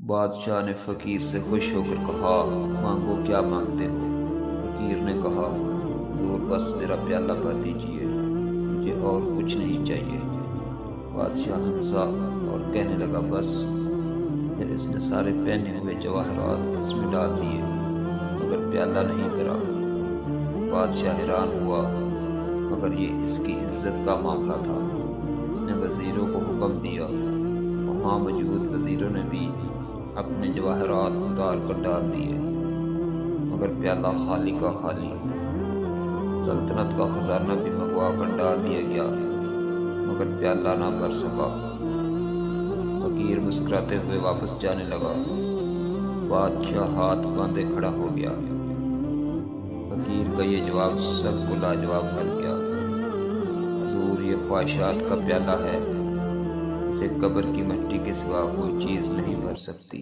بادشاہ نے فقیر سے خوش ہو کر کہا، مانگو کیا مانگتے ہو؟ فقیر نے کہا، حضور بس میرا پیالہ بھر دیجیے، مجھے اور کچھ نہیں چاہیے۔ بادشاہ ہنسا اور کہنے لگا بس۔ پھر اس نے سارے پہنے ہوئے جواہرات اس میں ڈال دیے، مگر پیالہ نہیں بھرا۔ بادشاہ حیران ہوا، مگر یہ اس کی عزت کا معاملہ تھا۔ اس نے وزیروں کو حکم دیا، وہاں موجود وزیروں نے بھی اپنے جواہرات اتار کر ڈال دیے، مگر پیالہ خالی کا خالی۔ سلطنت کا خزانہ بھی منگوا کر ڈال دیا گیا، مگر پیالہ نہ بھر سکا۔ فقیر مسکراتے ہوئے واپس جانے لگا۔ بادشاہ ہاتھ باندھے کھڑا ہو گیا۔ فقیر کا یہ جواب سب کو لاجواب کر گیا۔ حضور، یہ خواہشات کا پیالہ ہے، اسے قبر کی مٹی کے سوا کوئی چیز نہیں بھر سکتی۔